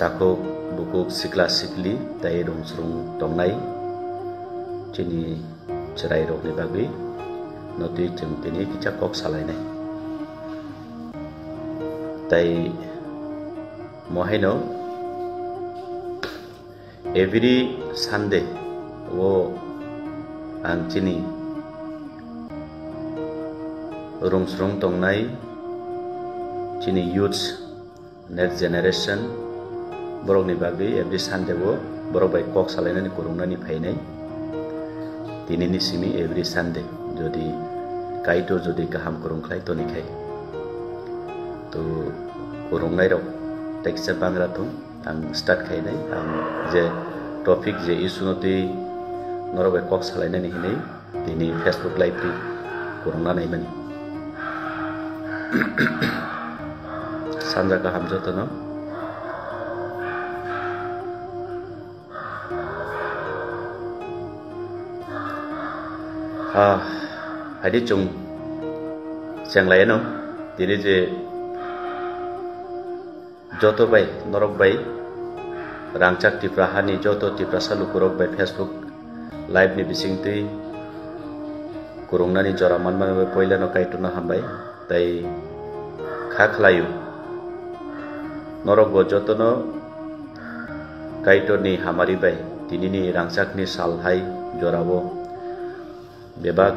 sakok bukuk sikla sikli tai rungsrung tongnai chini cherai rok ni bagui notui chung tini kicha kok salainai tai mohaino every Sunday wo ang chini rungsrung tongnai chini youth next generation borok ni bagui every Sunday wo borok bai kok salainani kurungnani phainai tini ni simi every Sunday jodi kaito jodi kaham kurungklai toni khai to kurungnai rok teksa bangra thum ang start khainai ang je topic je issue noti norok bai kok salainani hinai tini Facebook live ri kurungnani mani sanja kaham jotono hadi chung senglai no tini je joto bai norok bai rangchak tiprahani joto tiprasa lukurok bai Facebook live ni bisingtui kurungnani joraman man bai poila no kaituna hambai tai khakhlayu norok bo joto no kaito ni hamari bai tini ni rangchak ni salhai jorabo bebak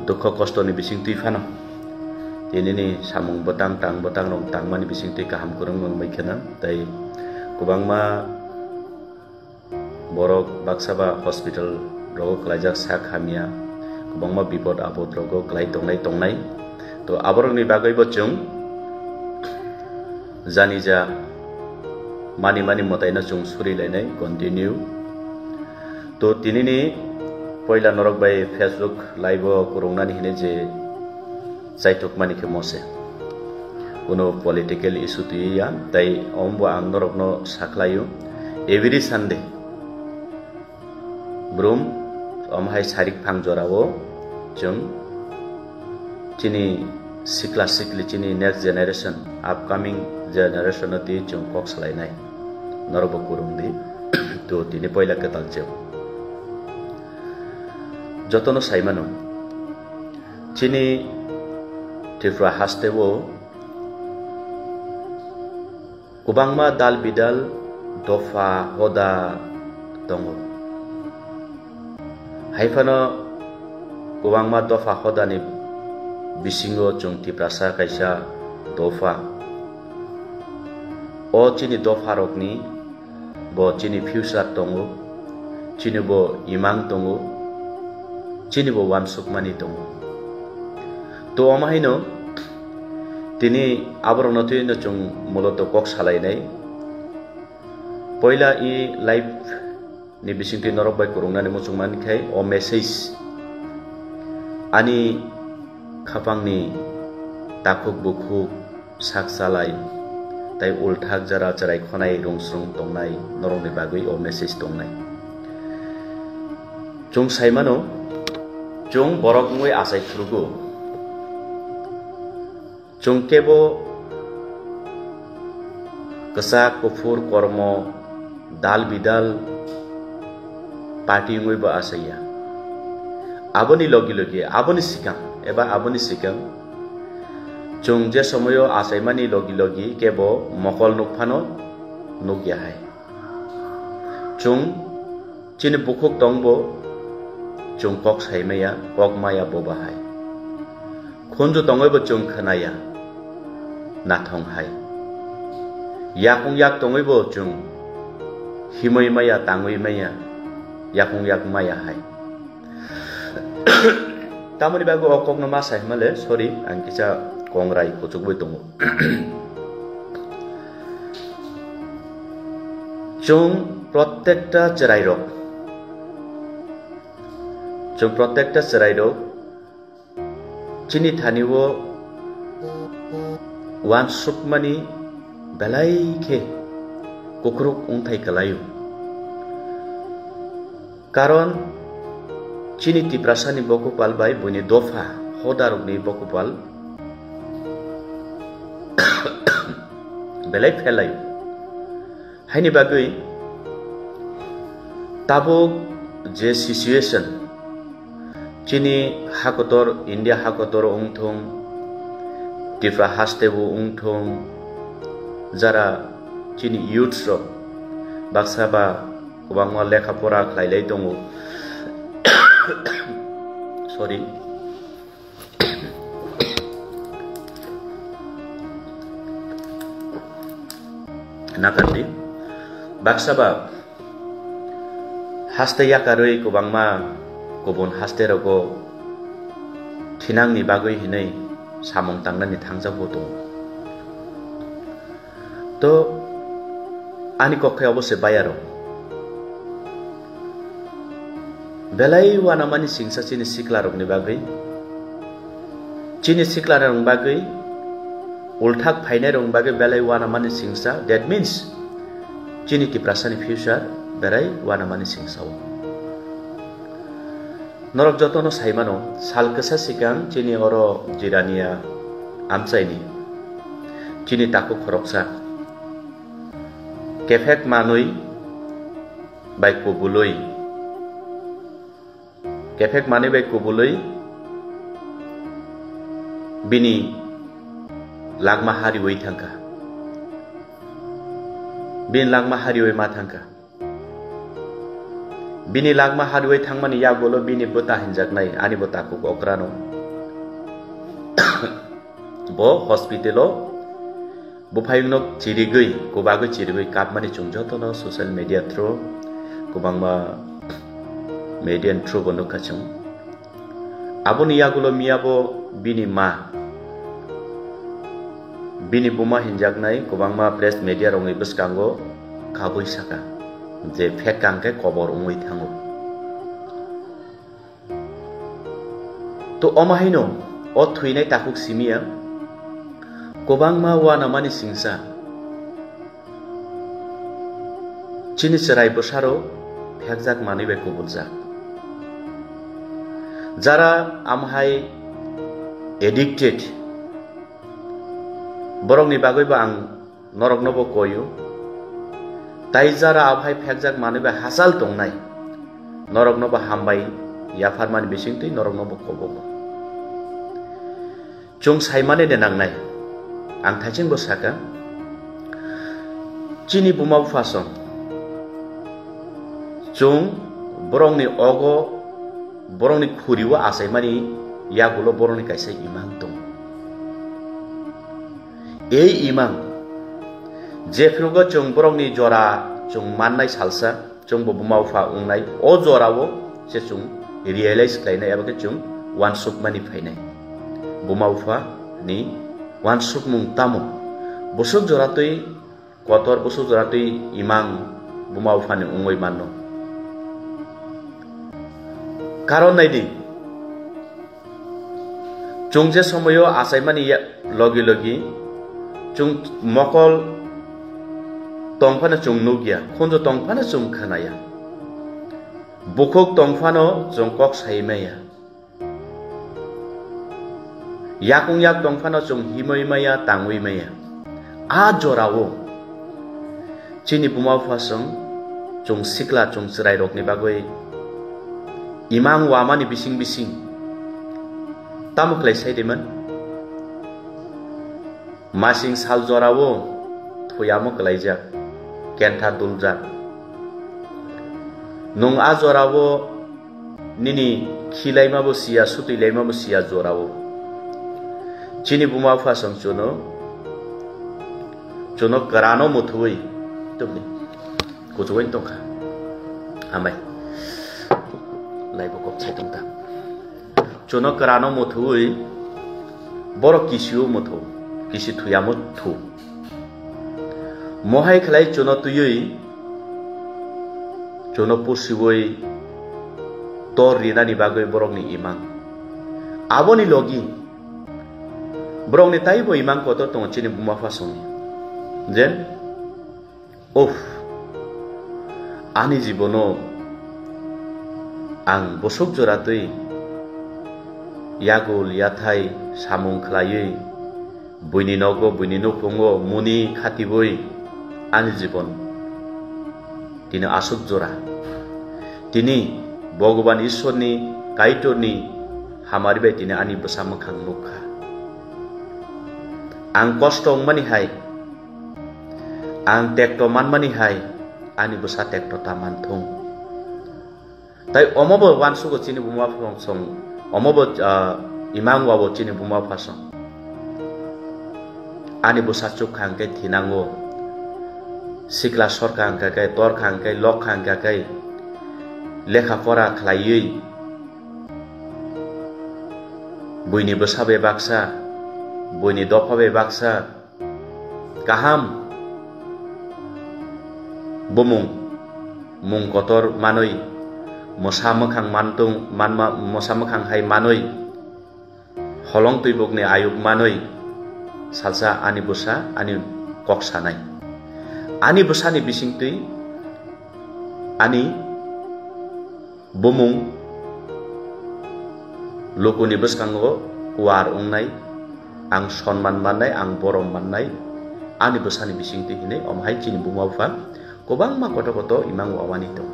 dukho kosto ni bisingtui phano tini ni samung botang rong tangmani bisingtui kaham kurung maikhana tai kubangma borok baksaba hospital rogo klaijak sak hamia kubangma bipod apod rogo klai tongnai to aborok ni bagoi bo chung janija mani motaina chung suri lainai continue to tini ni poila norok bai Facebook live kurungnani hine je saitok mani ke mose kono political issue tuiya tai ombo ang norok no saklayu every Sunday brum omhai sarik phang jorao chung chini sikla sikli chini next generation upcoming generation ti chung kok salainai norok kurungdi to tini poila ketal cheu jotono saimano chini tifra hastewo kubangma dal bidal dofa hoda tongo haifano kubangma dofa hoda ni bisingo chung tiprasa kaisa dofa o chini dofa rokni bo chini future tongo chini bo imang tongo chini bo wan sukmani tongo to amahino tini aborok notui no chung muloto kok salainai poila I live ni bisingtui norok bai kurungnani muchungmani khai o message ani khapangni takuk bukhuk sak salai tai ulthak jara charai khonai rungsrung tongnai norok ni bagui o message tongnai chung saimano chung borok ngui asai thrugo chung kebo kesak kufur kormo dal bidal party ngui ba asaya aboni logi aboni sikang chung je somoyo asai mani logi kebo mokol nukphano nukya hai chung chini bukhuk tongbo chung kok saimaya kok maya boba hai khunju tongoy bo chung khanaya nathong hai yakung yak tongoy bo chung himoi maya tangoi maya yakung yak maya hai tamani bago okok no masai male sorry angkisa kongrai kuchuk boi tongo chung prottekta cherai rok chung prottekta cherai rok chini thaniwo wan sukmani belai khe kukruk ungthai kalayu karon chini tiprasani bokupal bai buni dofa hodarugni bokupal belai phelayu haini bagui tabuk je situation chini hakotor India hakotor ungthung tifra hastebu ungthung jara chini youths ro baksaba kubangma lekha pora khlailai tongo sorry nakandi baksaba haste yakaroi kubangma kubun haste rogo thinangni bagui hinai samung tangnani thangjago to to ani kokhe obose bayaro belai wanamani singsa chini sikla rokni bagui chini sikla rong bagui ulthak phainai rong bagui belai wanamani singsa that means chini ki prasani future berai wanamani singsa norok jotono saimano salkasa sikang chini oro jirania amchaini chini taku khoroksa kefek manui bai kubului kefek manui bai kubului bini langma hari wei thangka bin langma hari wei ma thangka bini langma hari wei thangmani yagolo bini bota hinjaknai ani bota ku okrano bo hospitalo bufayungnok chirigui kubagui chirigui kapmani chungjotono social media through kubangma media through bono kachung aboni yagulo miyabo bini ma bini buma hinjaknai kubangma press media rongi buskango kabui saka je fake kangke kobor ungui thango to omahino o thuinai takuk simia kubangma wanamani singsa chini cherai bosaro phekjak manibe kubuljak jara amhai addicted borokni bagui ba ang norok nobo koyu tai jara abhai phekjak manibe hasal tongnai norok nobo hambai yafarmani bisingtui norok nobo kobogo chung saimane de nangnai ang thaching bo saka chini buma fason chung borongni ogo borongni khuriwa asaimani yagulo borongni kaisa imang tong ei imang jefrugo chung borongni jora chung mannai salsa chung bo buma fa ungnai o jorawo se chung realize klainai abake chung one suk mani phainai buma fa ni wan suk mung tamo busuk joratui kotor busuk joratui imang buma ufani ungoi manno karon naidi chungje somoyo asaimani logi logi chung mokol tongfana chung nugia khonjo tongfana chung khanaya bukok tongfano chung kok saimeya yakung yak tongfano chung himoi maya tangui maya a jorawo chini buma fasong chung sikla chung chirai rokni bagoi imang wamani bising bising tamuklai saideman masing sal jorawo thuyamo klaijak kentha duljak nung a jorawo nini khilaima bo sia sutulaima bo sia jorawo chini buma fasong chuno karano muthui tubni kujuin tongka amai laibo kok chaitung ta chuno karano muthui borok kisiu muthu kisi thuyamo thu mohai khlai chuno tuyui chuno pusiwoi tor rinani bagoi borokni imang aboni logi borok ni taibo imang kotor tong chini buma fasoni jen of ani jibono ang bosok joratui yagul yathai samung khlaiui buini nogo buini nopungo muni khatiboi ani jibon তিনি আসুক জোড়া তিনি ভগবান ঈশ্বরনি কাইটনি হামারিবাই তিনি আনি বসা মোখাং নুখা आं कष्ट मानि हाय आं टेक्ट मानमानि हाय आनि बसा टेक्ट ता मानथं ताई अमब वानसुगो चिनि बुमा फंसं अमब इमां वाबो चिनि बुमा फासं आनि बसा चुक खांके थिनांगो सिक्ला सर खांके तर खांके लक खांके लेखा फरा खलायै बुइनि बसाबे बाक्सा बयनि दफाबे बाक्सा गाहाम बुमुं मुं कतर मानै मोसा मोखां मानtung मानमा मोसा मोखां हाय मानै हलं तुइबकनि आयुक मानै सालसा आनि बुसा आनि कक्सानाय आनि बुसानि बिसिंतै आनि बुमुं लोकोनि बसकांगो वार उंनाय आं सन्मान माननाय आं बरम माननाय आनि बसानि बिसिंति हिने अमहाय चिनि बुमा बुफा गोबां मा कत कत इमां वावानि दं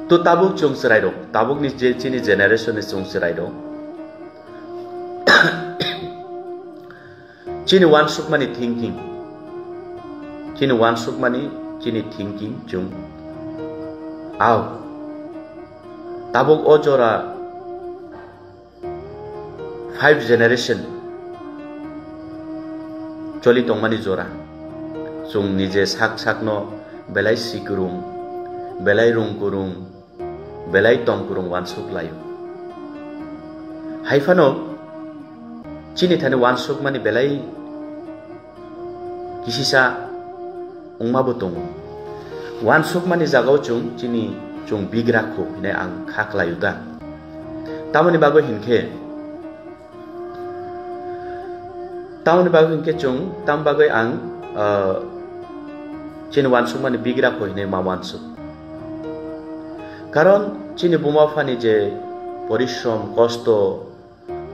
तो ताबुक चंसराय दं ताबुकनि जे चिनि जेनारेशननि चंसराय दं चिनि वानसुकमानि थिंकिं चिनि वानसुकमानि चिनि थिंकिं जों आव ताबुक अजरा 5 generation चली तंगमानि जरा जों निजे साक साकनो बेलाय सिकुरुं बेलाय रुंकुरुं बेलाय तंकुरुं वानसुक लायो हाइफानो चिनि थाने वानसुक मानि बेलाय किसिसा उंमाबो दङ वानसुक मानि जागाव जों चिनि जों बिग्राखौ हिने आं खाख्लायो दा तामनि बागो हिनखे ताउनि बागै हिनखे जों ताम बागै आं चिनि वानसुक मानि बिग्राखौ हिने मा वानसुक कारण चिनि बुमाफानि जे परिश्रम कष्ट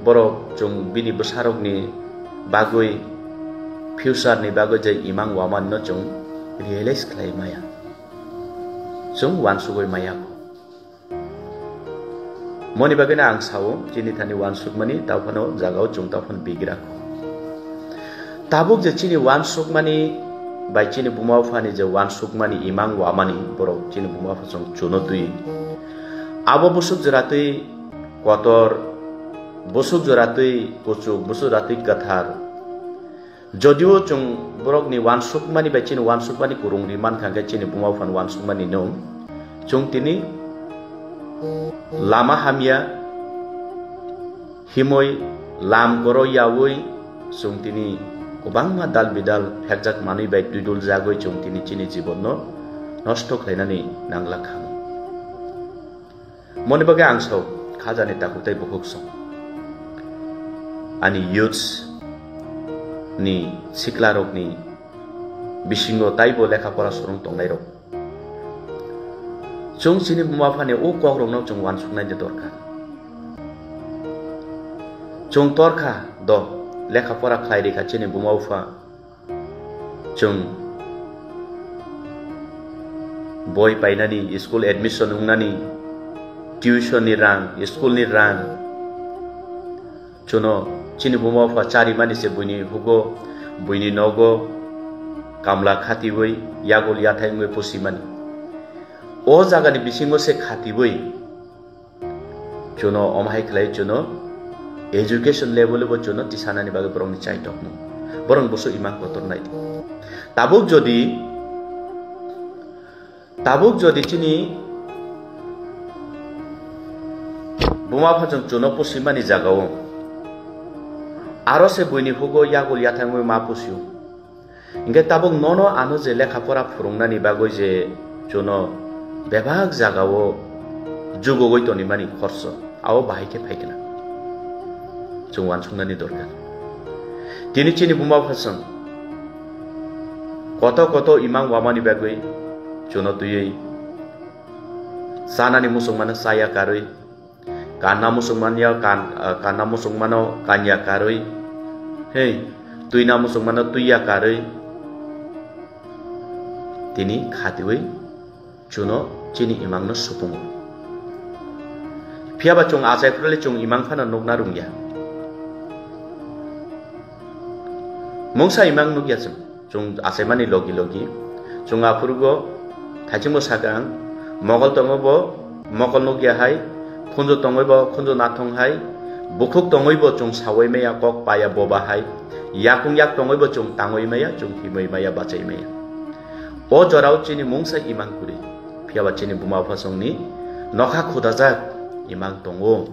बरक जों बिनि बसारकनि बागै फ्यूचारनि बागै जे इमां वामाननो जों रियलाइज खालाय माया जों वानसुगै मायाखौ मनि बागैना आं सावो चिनि थानि वानसुक मानि ताफानो जागाव जों ताफान बिग्राखौ ताबुक जे चिनि वानसुक मानि बाय चिनि बुमाफानि जे वानसुक मानि इमां वामानि बरक चिनि बुमाफा जों चुनो दुई आबो बुसुक जरातै कतर बुसुक जरातै पुचुक बुसुक जरातै कथार जदियो जों बरकनि वानसुक मानि बाय चिनि वानसुक मानि कुरुंनि मानखांगे चिनि बुमाफान वानसुक मानि नो जों तिनि लामा हामिया हिमय लाम गरो यावै जों तिनि गोबां मा दाल बिदाल फेकजाक मानै बाय दुइदुल जागै जों तिनि चिनि जीवन नष्ट खालायनानै नांला खाम मनि बागै आं साव खाजानि ताकुताय बुहुक सं आनि युथ्स नि सिक्ला रकनि बिसिंगो ताइबो लेखा फरा सरं तंनाय रक जों चिनि बुमाफानि ओ कग्रंनाव जों वानसुकनाय जे दरकार जों तरखा द लेखा फरा खायरिखा चिनि बुमाफा जों बय पाइनानि स्कुल एडमिशन उंनानि ट्यूशन नि रां स्कुल नि रां चुनो चिनि बुमाफा चारि मानि से बुइनि हुगो बुइनि नगो कामला खातिबै यागल याथायङै पुसिमानि ओ जागानि बिसिङो से खातिबै चुनो अमहाय खलाय चुनो एजुकेशन लेवल बो चुनो तिसानानि बागै बरंनि चाइ टकमु बरं बसु इमा कतर नाय ताबुक जदि चिनि बुमाफाजों चुनो पुसिमानि जागाव आरो से बुइनि हुगो यागल याथायङै मा पुसियो इंगे ताबुक ननो आनो जे लेखा फरा फुरुंनानि बागै जे चुनो बेभाग जागावो जुगोगै तनि मानि खर्च आव बाहायके फायगोना जों वानसुकनानि दरकार तिनि चिनि बुमाफाजों कत कत इमां वामानि बागै चुनो तुयै सानानि मुसलमान साया कारoi काना मुसलमानिया काना मुसलमानो कान्या कारoi हे तुइना मुसलमानो तुइया कारoi tini khatiwi chuno chini imang no supungo phiaba chung asai frele chung imang phana nokna rungya mongsa imang nukya chung asai mani logi chung apurgo thachimo sakang mogol tongobo mogol nukya hai khunjo tongobo khunjo nathong hai bukhuk tongobo chung sawai meya kok paya boba hai yakung yak tongobo chung tangoi meya chung himoi meya bachai meya o jorao chini mongsa imang kuri phiaba chini buma phasong ni nokha khudajak imang tongo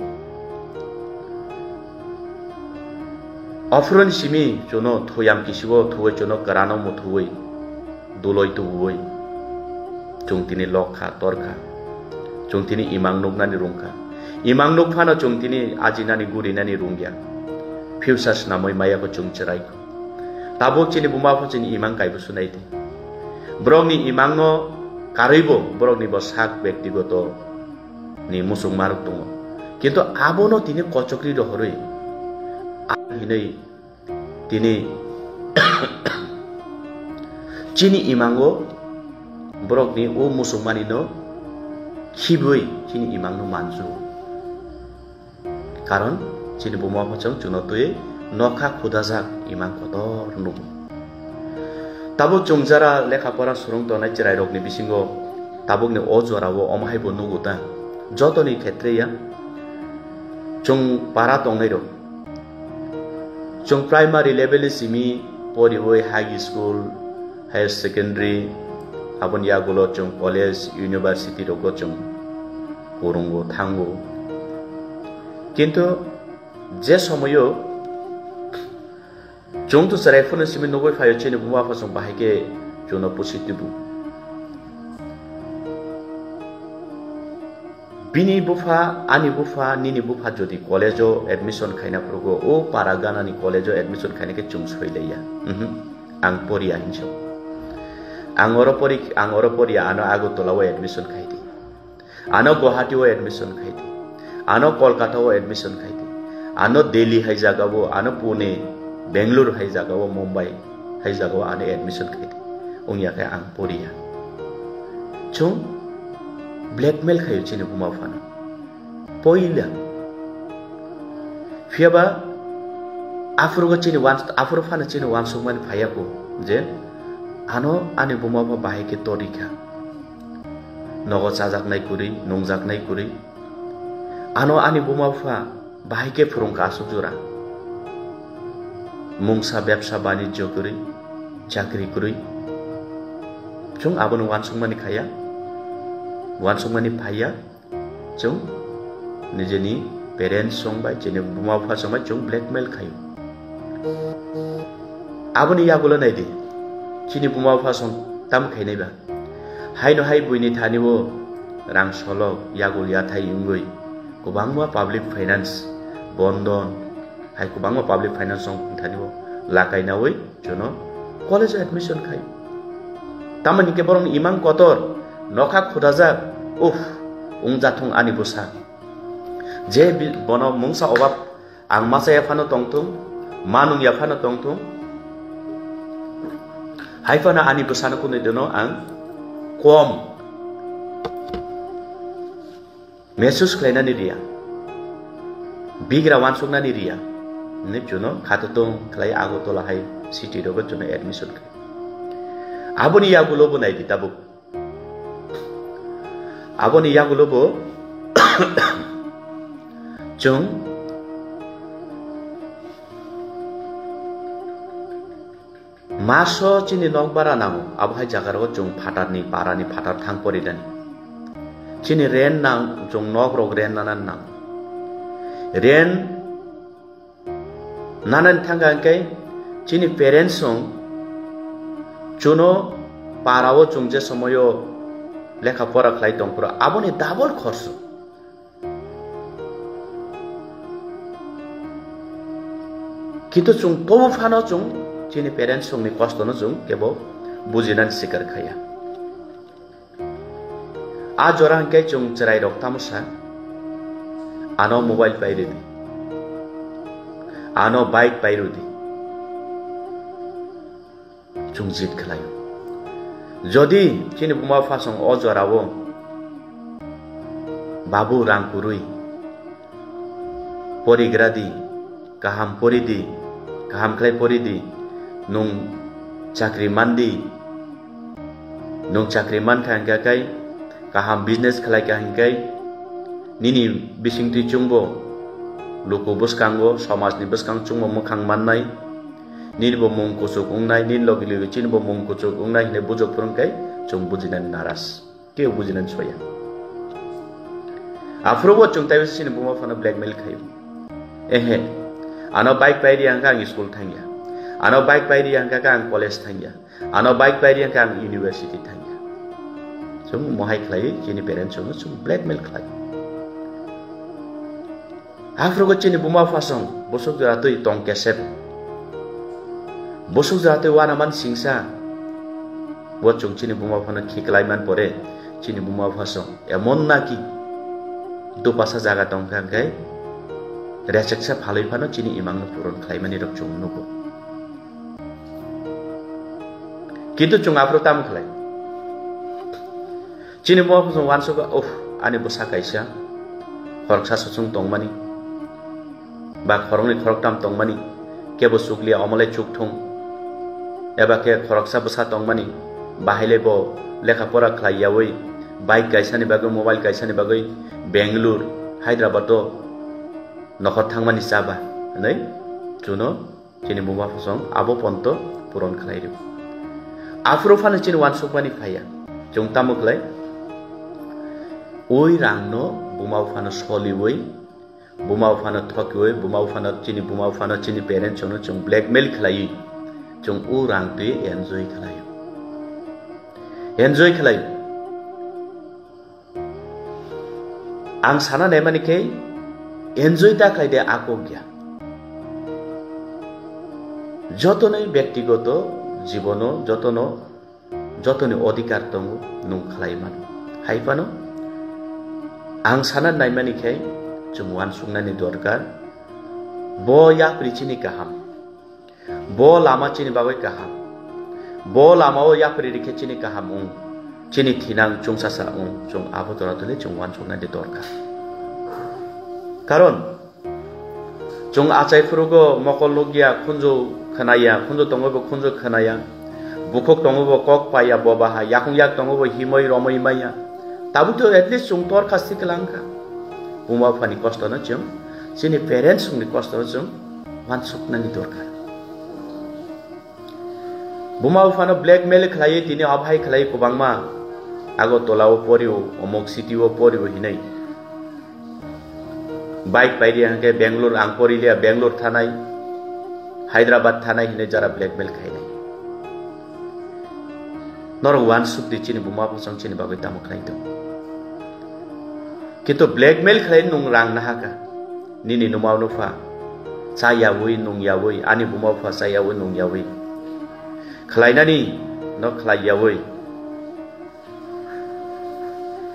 Ofron simi jono thoyam kisigo thuwe jono karano mu thuwe duloi tuwoi chung tini lokha torkha chung tini imang nuknani rungkha imang nukphano chung tini ajinani gurinani rungya phiusas namoi maya ko chung cherai ko tabok chini buma pho chini imang kaibu sunaiti brongni imang no karibo brongni bo sak ব্যক্তিগত ni musung maruk tungo kintu abono tini kochokri ro horoi hinai tini chini imango brokni o musumani no khiboi chini imang no manju karon chini buma phachong chunotoi nokha khudajak imang kotor nu tabo chungjara lekha pora surung tonai chirai rokni bisingo tabokni o jorao omhai bo nuguta jotoni khetre chung para tongai ro chung primary level simi poriwoi high school higher secondary abon yagulo chung college university rogo chung kurungo thango kintu je somoyo chung tu sarai phone simi nogoi phayo chene buma phasong bahike jono positibu bini bufa ani bufa nini bufa jodi college admission khaina progo o paragana ni college admission khaina ke chung soileya ang poria hinso angoro pori ano agotola admission khaidi ano guwahati admission khaidi ano kolkata admission khaidi ano delhi hai jaga bo ano pune bangalore hai jaga bo mumbai hai jaga bo ano admission khaidi ongya kha ang poria chung blackmail khayo chini buma phana poila phiaba afurgo chini afur phana chini wan sungman phaya ko je ano ani buma pha bahike torika nogo chajak nai kuri nongjak nai kuri ano ani buma pha bahike phurung ka sujura mungsa ব্যবসা বাণিজ্য kuri chakri kuri chung abono wan sungmani khaya wan sungmani phaya chung nijeni parents songbai chene buma pha songbai chung blackmail khayo aboni yagulo nai di chini buma pha song tam khainai ba haino hai buini thanibo rang solok yagul ya thai ungoi kubangwa public finance bondon hai kubangwa public finance song thanibo lakai na oi jono college admission khai tamani ke borong imang kotor nokha khudajak uf ungjathung ani busa je bono mungsa obab ang masa ya phano tongtung manung ya phano tongtung haifana ani busana kunu dono ang kom mesus klaina ni ria bigra wan sungna ni ria ne jono khatotong klai agotola hai city rogo jono admission khai aboni yagulo bo nai ditabu aboni yagulo bo chung maso chini nokbara namo abhai jagaro chung phatarni parani phatar thang poridani chini ren nang chung nok rog ren nanan nang ren nanan thanga kai chini parents song chuno parao chung je somoyo lekha pora khlai tongpura aboni double khorso kitu chung tobu phano chung chini parents song ni kosto no chung kebo bujinan sikar khaya a jorang kai chung cherai rok tamusa ano mobile paire di ano bike pairu di chung jit khlayo Jodi chini buma fasong ojarawo babu rang kurui porigradi kaham poridi kaham klai poridi nung chakri mandi nung chakri man khang kai kaham business khlai ka hingkai nini bisingti chungbo luku buskango samaj ni buskang chungmo mukhang mannai nirbo mung kusuk ungnai nin logi logi chinbo mung kusuk ungnai ne bujok purungkai chung bujinan naras ke bujinan soya afrobo chung tayo sin buma fana blackmail khayo ehe ano bike pairi angka ang school thangya ano bike pairi angka ang college thangya ano bike pairi angka ang university thangya chung mohai khlai chini parents chung blackmail khlai afrogo chini buma fasong bosok ratoi tong kesep bosok jate wana man singsa bo chung chini buma phana khiklai man pore chini buma phaso emon naki do pasa jaga tong khang kai reseksa phaloi phano chini imang no puron khlai mani rok chung nuko kintu chung afro tam khlai chini buma phaso wan so of ani bosa kaisa khorksa chung tong mani ba khorongni khorok tam tong mani kebo sukli amole chuk thong eba ke khoroksa bosa tongmani bahile bo lekha pora khlaiyawi bike kaisani bagai mobile kaisani bagai Bangalore Hyderabad to nokhor thangmani chaba nei chuno chini buma phosong abo ponto puron khlairu afro phane chini wan sukmani phaya chung tamu khlai oi rangno buma phane soliwoi buma phane thokiwoi buma phane chini parents chono chung blackmail khlai chung u rang te enjoy khlai ang sana ne mani ke enjoy ta khlai de akogya jotone ব্যক্তিগত জীবনো jotone অধিকার tongo nung khlai man haipano ang sana nai mani ke chung wan sungnani dorkar bo ya prichini kaham bo lama chini bagoi kaham bo lama o ya pri rikhe chini kaham chini thinang chung sasa chung abo tora dole chung wan chungna de dorkar karon chung achai furugo mokol logia khunjo tongobo khunjo khanaya bukhok tongobo kok paya bobaha yakung yak tongobo himoi romoi maya tabu to at least chung tor khasti kelangka buma phani kosto na chung chini parents ni kosto chung wan sukna ni dorkar buma phano blackmail khlai tini abhai khlai kubangma ago tolao poriu omok city o poriu hinai bike pairi angke Bangalore ang porilia Bangalore thanai Hyderabad thanai hinai jara blackmail khainai nor wan sukti chini buma phosong chini bagoi tamu khlai to kintu blackmail khlai nung rang nahaka nini numau nufa saya woi nung ya woi ani buma pha saya woi nung ya woi khlainani no khlaiya woi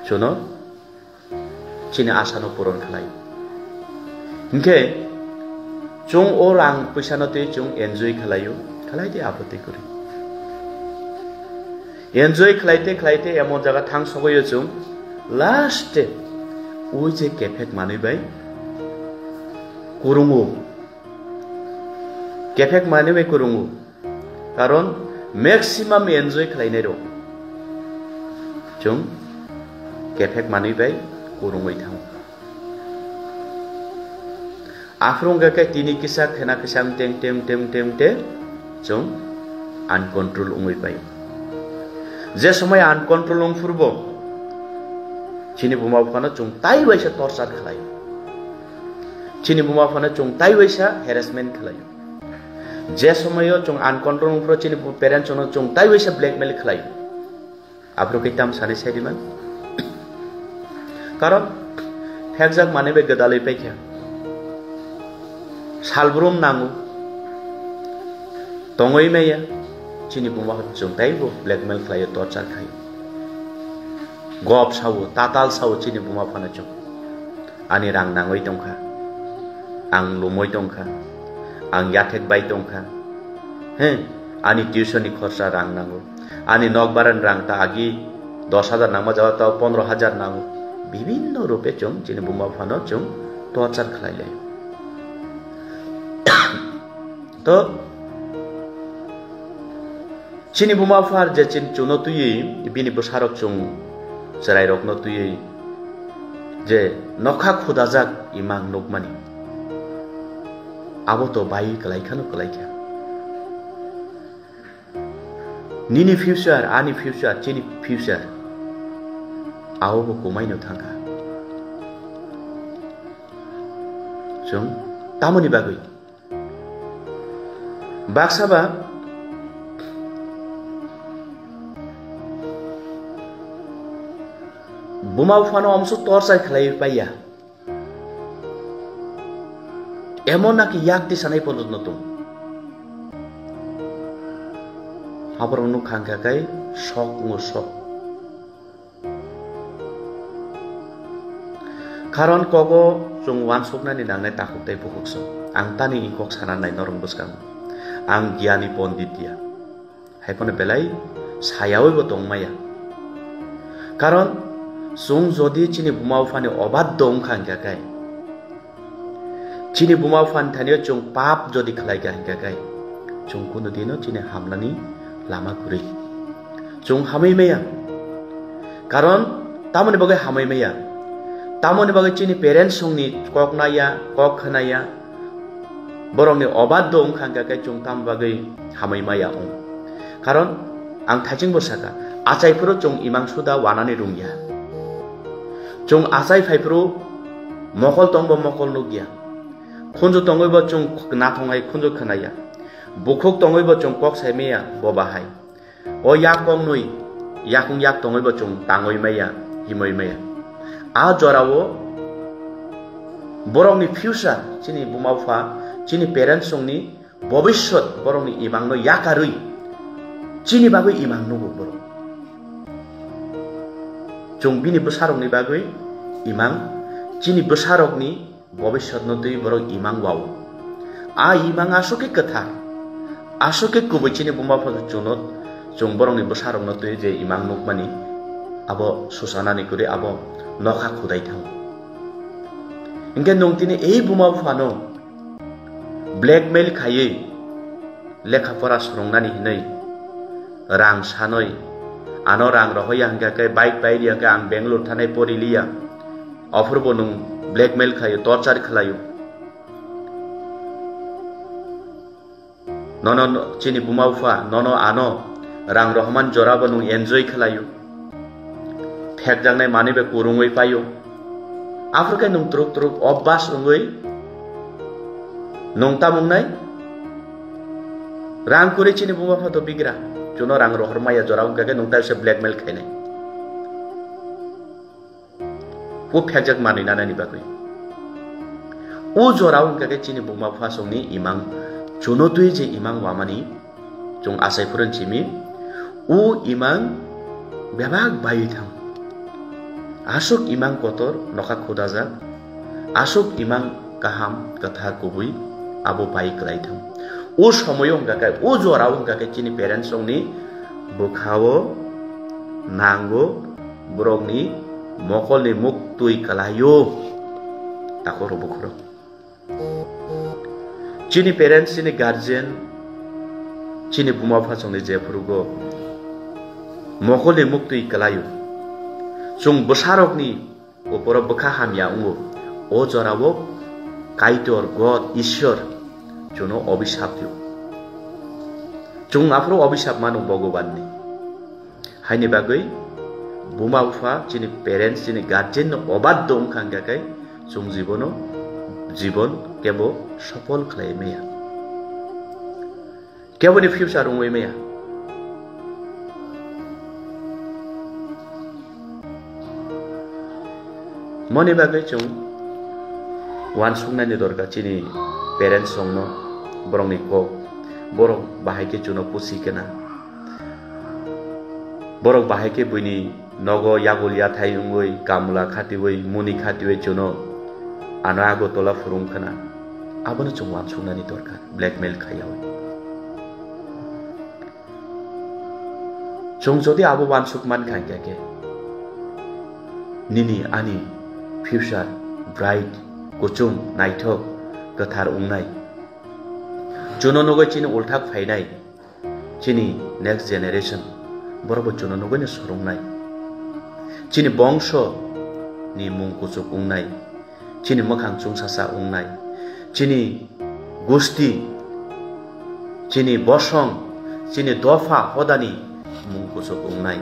chuno chini asano puron khlai hingke chung orang puisano te chung enjoy khlaio khlai te apote kori enjoy khlaite emon jaga thang sogoyo chung last oi je kefek manui bai kurungu kefek manui bai kurungu karon maximum enjoy khlainai ro chung kefek manui bai kurungoi thang afrong ga kai tini kisa khena kisang teng te chung uncontrol ungoi bai je সময় uncontrol ung furbo chini buma phana chung tai waisa torture khlai chini buma phana chung tai waisa harassment khlai je সময় chung uncontrol ung fro chini parents chono chung tai waisa blackmail khlai afro kitam sani sediman karon phekjak mane be gadalai paikha salbrum nangu tongoi meya chini buma chung tai bo blackmail khlai torture khai gop sawo tatal sawo chini buma phana chung ani rang nangoi tongkha ang lumoi tongkha ang yathek bai tongkha he Ani tuition ni khorsa rang nango. Ani nokbaran rang ta agi 10,000 nangma jawa ta 15,000 nango. Bibinno rupe chung chini buma phano chung torture khlai lai. To chini buma phar je chin chuno tuyi bini bosarok chung serai rok no tuyi je nokha khudajak imang nokmani. Abo to bai kalai khano kalai kya. Nini future, ani future, chini future. Abo bo kumai no thangka. Chung tamoni bagui. Baksaba buma phano amsu torchai khlai paiya. Emon naki yakti sanai ponot notum. Habronu khangka kai shock ngo shock. Karon kogo chung wan sokna ni nangnai takuk tai bukukso. Ang tani ingkok sanan nai norong buskang. Ang gyani ponditya. Haipone belai sayawi bo tongmaya. Karon sung jodi chini buma phani obad dong khangka kai. Chini buma phan thani chung pap jodi khlai khangka kai. Chung kuno dino chini hamlani lama kuri. Chung hamai meya. Karon tamoni bagai hamai meya. Tamoni bagai chini parents sungni kok naya, kok khanaya. Borong ni obad dong khangka kai chung tam bagai hamai maya ong. Karon ang thajing bosaka achai puro chung imang suda wanani rungya. Chung achai phai puro mokol tongbo mokol nugya. Khunju tongoi bo chung na thongai khunju khanaya. Bukhok tongoi bo chung kok sai meya bo bahai. O yak kong nui yakung yak tongoi bo chung tangoi meya himoi meya. A jorawo borong ni future chini bumaufa chini parents songni bobishot borong ni imang no yakarui chini bagui imang no borong. Chung bini besarok ni bagui imang chini besarok ni bobishot no tui borong imang wau. A imang asoke kathar asoke kubo chini bumaufa chunot chung borong ni besarok no tui je imang nukmani abo susana ni kuri abo nokha khudai thang. Ingke nongtini ei bumaufa no blackmail khaye lekha pora srongnani hinai rang sanoi ano rang rohoya hangka kai bike pai dia ka ang Bangalore thanai poriliya offer bo nung blackmail khayo torture khlayo nono chini bumaufa nono ano rang rohman jora bo nung enjoy khlayo thek jangnai manibe kurungoi payo Afrika nung truk truk obbas ungoi nung tamungnai rang kuri chini bumaufa to bigra chuno rang rohormaya jora ungka ke nung ta se blackmail khainai pu phekjak mani nana ni bagui o jora ungka ke chini bumaufa songni imang chuno tui je imang wamani chung asai purun chimi o imang bebak bayi thang asuk imang kotor nokha khudajak asuk imang kaham katha kubui abo bai klai thang o somoyo ungka o jora ungka ke chini parents songni bukhawo nango borokni mokolni muk tui kalayo takoro bukhro chini parents chini guardian chini bumaufa songni je phurugo mokolni muk tui kalayo chung bosarokni oporo bukha hamya ungo o jorawo kaitor god ishwar chuno obishap dio chung afro obishap manu bhagavan ni haini bagui bumaufa chini parents chini guardian no obad dong khangka kai chung জীবন কেবো সফল খাই মেয়া কেবো ni future ungoi meya moni bagai chung wan sungna ni dorga chini parents songno borong ni ko borong bahai ke chuno pusi kena borong bahai ke buini nogo yagulia thai ungoi kamla khatiwei muni khatiwei chuno ano ago tola furung kana abono chung wan sungna ni dorga blackmail khayawai chung jodi abo wansuk man khan ke nini ani future bright kuchum naithok kathar ungnai jono nogoi chini ulthak phainai chini next generation borobo jono nogoi ni sorungnai chini bongsho ni mung kuchuk ungnai chini mokhang chungsasa ungnai chini gosti chini bosong chini dofa hodani mung kuchuk ungnai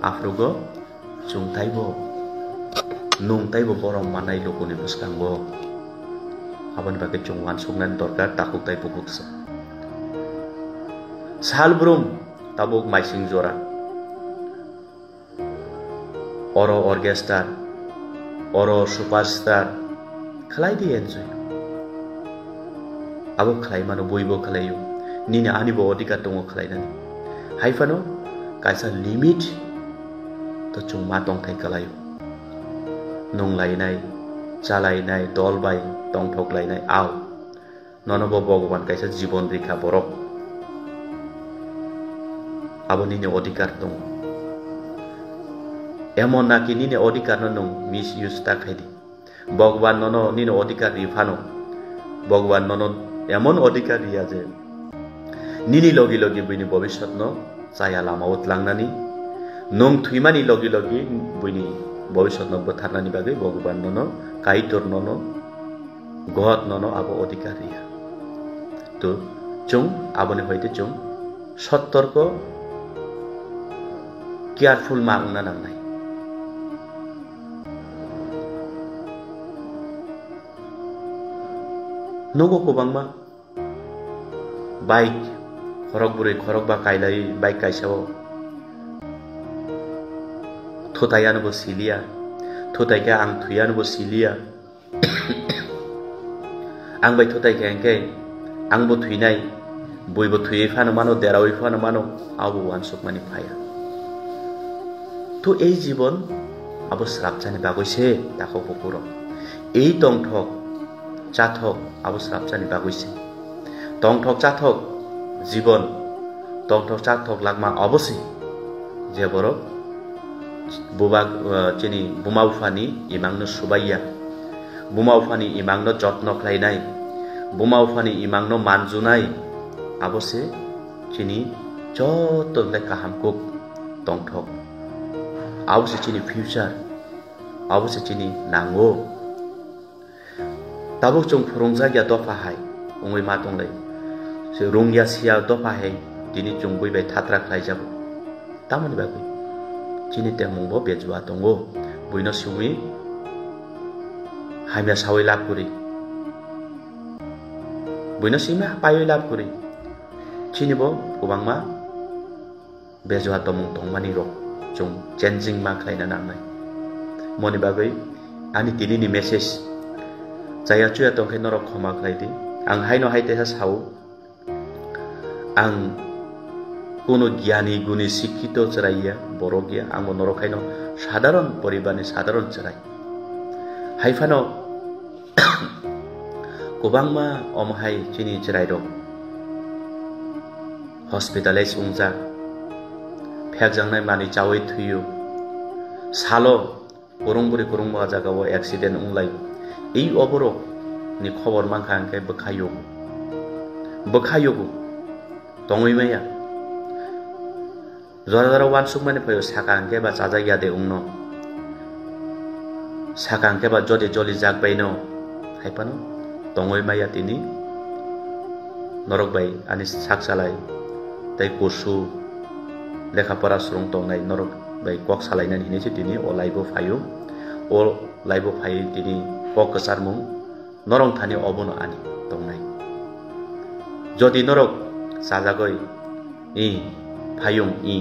afrugo chungtaibo nungtaibo borom manai lokoni buskangbo aboni bage chungwan sungnan dorkar takuktai bukuksa salbrum tabuk maising jora oro orchestra oro superstar khalai di enjoy abo khalai mano boibo khalayu nini ani bo odika tongo khalai nani haifano kaisa limit to chungma tongthai kalayu nung lainai chalainai dolbai tongthok lainai aw nonobo bhagwan kaisa jibon rikha borok abo nini odikar tong emon naki nini odikar no nung misuse ta khaidi bhagwan nono nini odikar rifano bhagwan nono emon odikar riya je nini logi logi buini bobishat no chaya lama utlangnani nung thuimani logi logi buini bobishat no botharnani bage bhagwan nono kaitor nono god nono abo odikar riya to chung abone hoite chung সতর্ক careful মাংনা নাंनाय नगो गोबांमा bike खरक बुरै खरक बा कायलाय bike कायसाव थोतायानबो cilia थोतायके आं थुयानबो cilia आं bye थोतायके अंके आंबो थुइनाय बयबो थुयै फानो मानो देरावै फानो मानो आबो वानसुक मानि फाया तो এই জীবন আবো শ্রাপচানি বাগৈছে তাকো পুকুর এই টংঠক চাথক আবো শ্রাপচানি বাগৈছে টংঠক চাথক জীবন টংঠক চাথক লাগমা অবশ্যই যে বড় বুবা চিনি বুমাউফানি ইমাংনো সুবাইয়া বুমাউফানি ইমাংনো যত্ন খাইনাই বুমাউফানি ইমাংনো মানজুনাই আবসে চিনি যত কাহামকুক টংঠক आवसे चिनी फ्यूचर आवसे चिनी नांगो ताबो जों फुरंजा गया दफा हाय उंगै मा दंलै से रंगिया सिया दफा हाय दिनि जों बयबाय थात्रा खाय जाबो तामनि बागै चिनि तेमंबो बेजुवा दंगो बयनो सुमि हायमा सावै लाबगुरि बयनो सिमा पायै लाबगुरि चिनिबो गोबांमा बेजुवा दमं दंमानि र जों चेंजिंग मा खायना नांनाय मनि बागै आनि दिनिनि मेसेज जाया चुया तंखै नरक खमा खायदि आं हायनो हायते साव आं कोनो ज्ञानी गुणी शिक्षित चराइया बर' गया आंबो नरखायनो साधारण परिबारनि साधारण चराय हायफानो गोबांमा अमहाय चिनि चराय दं हस्पिटालाइज उंजा फेकजांनाय मानि जावै थुयो सालो गरंबुरि गरंबा जागाव एक्सिडेंट उंलाय এই অবরক नि खबर मांखा आंखे बखायो तंगै माया जरा वानसुक माने फयो साका आंखे बा जाजा यादे उंनो साका आंखे बा जदि जलि जागबायनो हायपानो तंगै माया तिनि नरक बाय आनि साकसालाय ताइ कोसु लेखापरा सुरं तंनाय नरक बाय कक सालायनानै हिनेसे दिनि अलाइबो फायो अ लाइबो फायो दिनि कक सारमुं नरं थानि अबनो आनि तंनाय जदि नरक साजागय इ फायुं इ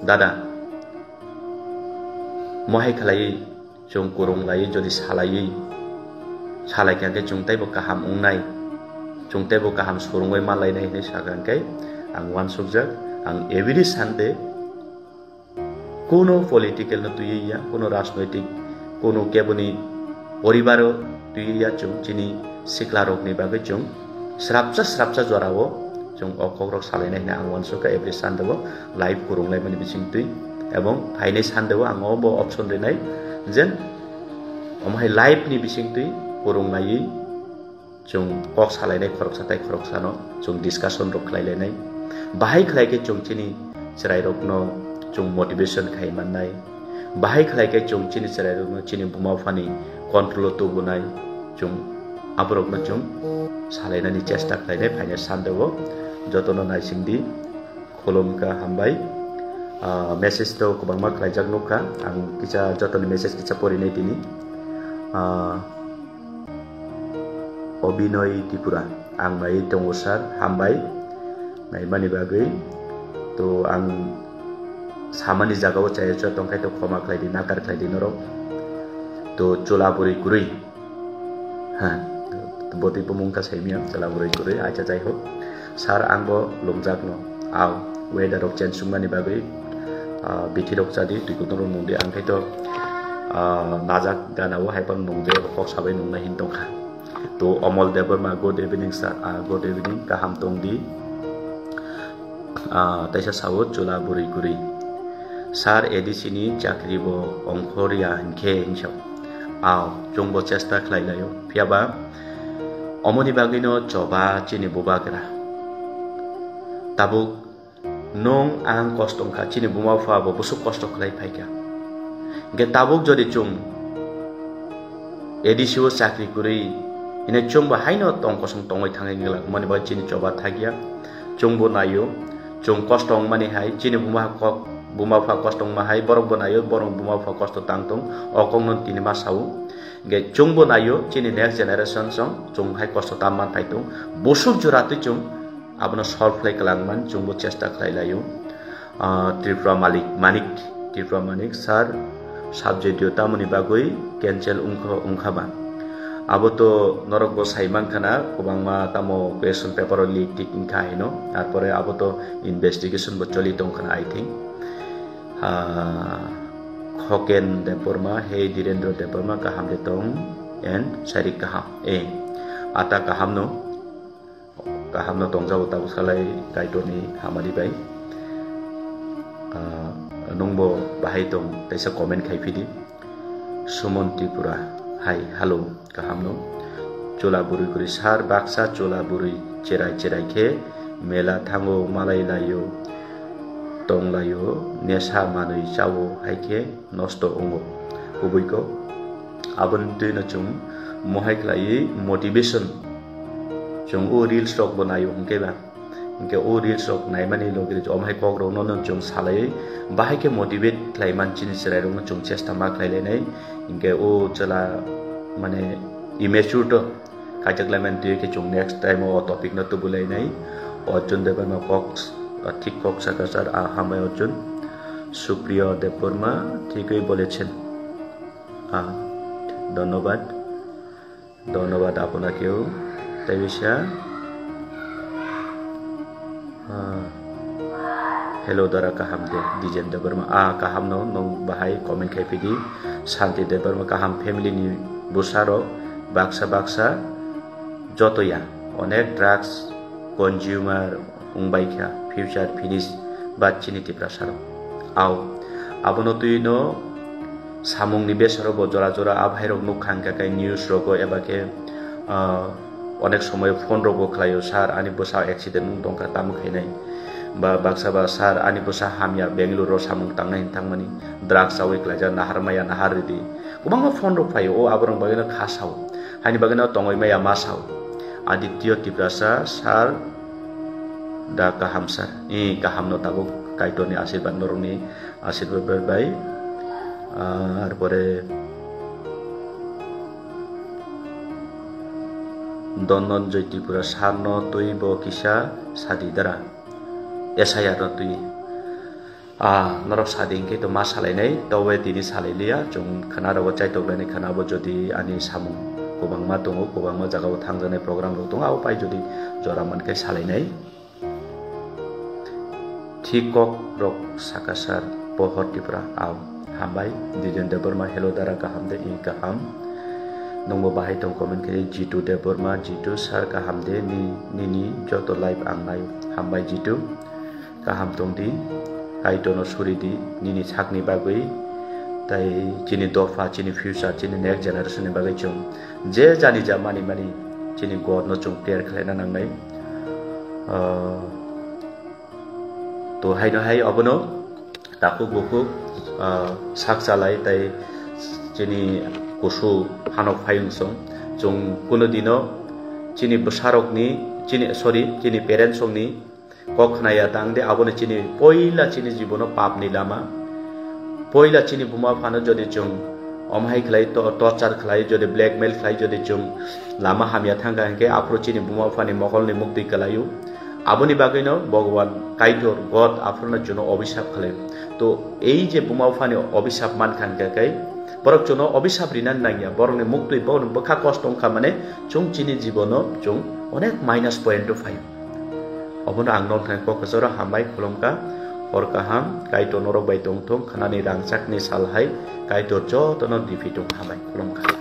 दादा महाय खालायै जों गरं लायै जदि सालायै सालायखांखे जोंतायबो गाहाम उंनाय जोंतायबो गाहाम सुरंगै मालायनाय हिने सागांखे आं वानसुकजाक आं एभरि सानडे কোনো পলিটিক্যাল ন তুইয়া কোনো রাজনৈতিক কোনো কেবনি পরিবার তুইয়া চুং চিনি সিকলা রকনি বাগে চুং স্রাপচা জরাও जों अखक रक सालायनाय ना आं वानसुका एभ्रि सानदेबो लाइभ खुरुंलाय माने बिसिं तुइ एवं हाइने सानदेबो आं बो ऑप्शन देनाय जेन ओमहाय लाइभ नि बिसिं तुइ खुरुंलाय जों कक सालायनाय खरक साथाय खरक सानो जों डिस्काशन रक खालायलायनाय बाहाय खालायके जों चिनि चिराय रकनो जों मोटिवेशन खाय माननाय बाहाय खालायके जों चिनि चिराय रकनो चिनि बुमा फानि कंट्रोल तो बुनाय जों आबरकनो जों सालायनायनि चेष्टा खालायनाय फाइने सानदेबो जतनो नायसिंदि खुलुमका हामबाय मेसेज तो गोबांमा खालायजाक नखा आं किसा जतनो मेसेज किसा परिनाय दिनि अभिनय त्रिपुरा आं माय दङ सार हामबाय नायमानि बागै तो आं सामानि जागाव चायच तंखाय तो खमा खालायदि नागार खालायदि नरो तो चोलाबुरि गुरै हा बति पमुंका साइमिया चोलाबुरि गुरै आचा जाय हो सार आंबो लमजाकनो आव वेदार अफ चेंज सुमानि बागै बिथिरक जादि तुइकुतरो मुंदे आंखाय तो नाजाक गानाव हायपन नंजे खक साबै नंनाय हिनदंखा तो अमल देबरमा गुड इवनिंग सार गुड इवनिंग गाहाम दंदि ताइसा सावो चोलाबुरि गुरै सार एडिसिनि चाकरिबो अंखरिया हिंखे हिंसाव आव जोंबो चेष्टा खालायलायो फियाबा अमनि बागैनो चबा चिनि बुबाग्रा ताबुक नों आं कष्टंखा चिनि बुमा फाबो बुसु कष्ट खालाय फायका गे ताबुक जदि चुं एडिसिओ चाकरि गुरै इने चुंबो हायनो तंकसं तंगै थाङै गिला मनि बा चिनि चबा थागिया चुंबो नायो चुं कष्टं माने हाय चिनि बुमा फा कष्टं माहाय बरक बनायो बरक बुमा फा कष्ट तांतों अकंनो तिनि मा साउ गे चुंबो नायो चिनि नेक्स्ट जेनारेशन सं चुं हाय कष्ट तामान फायतों बुसुक जुराति चुं आबनो सल्व प्ले कलांगमान चुंबो चेष्टा खालायलायो त्रिपुरा मानिक सार साबजेक्ट तामनि बागै कैंसेल उंखाबा अब तो नरक बो साइमान खाना गोबांमा तामो क्वेश्चन पेपर लीक टिक इनखा हिनो तारपरे अब तो इन्वेस्टिगेशन बो चली दं खाना आई थिंक खकेन देबरमा हे धीरेन्द्र देबरमा गाहाम दे दं एंड सारिक गाहाम आता गाहामनो तंजाबो ताबो सालाय गाइडनि हामारि बाय नंबो बाहाय दं ताइसा कमेन्ट खायफिदि सुमन त्रिपुरा हाय हेलो गाहामनो चोलाबुरि गुरै सार बाक्सा चोलाबुरि चेराय मेला थांगो मालाय लायो तंलायो नेसा मानै चावो हायके नष्ट अंगो गुबैको आबन दिनो चुं मोहायख्लायै मोटिवेशन चुं ओ रील्स रक बनायो हंकेबा इनके ओ रील्स रक नायमानि लगिरि अमहाय कग्रो नन चुं सालायै बाहायके मोटिवेट खालाय मानसिनि सिराय रंनो चुं चेष्टा मा खालायलायनाय इनके ओ चला माने इमेच्योर तो खाजगलायमान दिके चुं नेक्स्ट टाइम ओ टपिक न तो बुलायनाय अर्जुन देबरमा कक्स ठीक কক সাকাসার হামায় অর্জুন সুপ্রিয় দেববর্মা ঠিকই বলেছেন ধন্যবাদ আপনাকেও তাই বিষয় hello Dara kaham de dijen deborma kaham no nong bahai comment khaipidi shanti deborma kaham family ni busaro baksa jotoya onek drugs consumer ungbaikha future finish bachini tiprasaro aw abono tuino samungni besaro bo jora abhairok nukhangka kai news rogo ebake onek somoy phone rogo khlayo sar ani bosa accident dongka tamu khainai ba baksa ba sar ani bosa hamya bengaluru samung tangnai tangmani drugs awe klaja naharmaya naharidi kubang phone rok phayo o aborong bagena khasau hani bagena tongoi maya masau aditya tiprasa sar da kaham sar kaham no tago kaitoni asirbat noroni asirbat berbai arpore Donon Joy Tripura sarno tui bo kisa sadi dara esaya no tui norok sading ke to ma salainai towe tini salailia jong khana ro chai to lani khana bo jodi ani samung kubangma tongo kubangma jagao thangjane program ro tongo au pai jodi joraman kai salainai Tikok rok sakasar pohor Tripura aw hambai dijen deborma hello dara kaham de i kaham nungbo bahai tong comment kiri Jitu Deborma Jitu sar kahamde nini joto live angnai hambai Jitu kaham tong di kaitono suri di nini sakni bagui tai chini dofa chini future chini next generation ni bagai chung je jani ja mani chini god no chung clear khlaina nangnai to hai no hai abono taku boku sak salai tai chini kusu hanok phayung song chung kuno dino chini besarok ni chini parents song ni kokhnaya tangde abone chini poila chini jibono pap ni lama poila chini buma phano jodi chung omhai khlai to torture khlai jodi blackmail khlai jodi chung lama hamya thanga ke apro chini buma phani mokol ni mukti kalayu aboni bagino bhagwan kaitor god afrona jono obishap khlai to ei je buma phani obishap man khan kai borok jono obishap rinan nangya borone mukti bon bokha kostong khamane chung chini jibono chung onek minus point to 5 obono angnon khan ko kajora hambai khulomka orkaham kaito norok bai tong tong khanani rangchak ni salhai kaito jo tono difitung hambai khulomka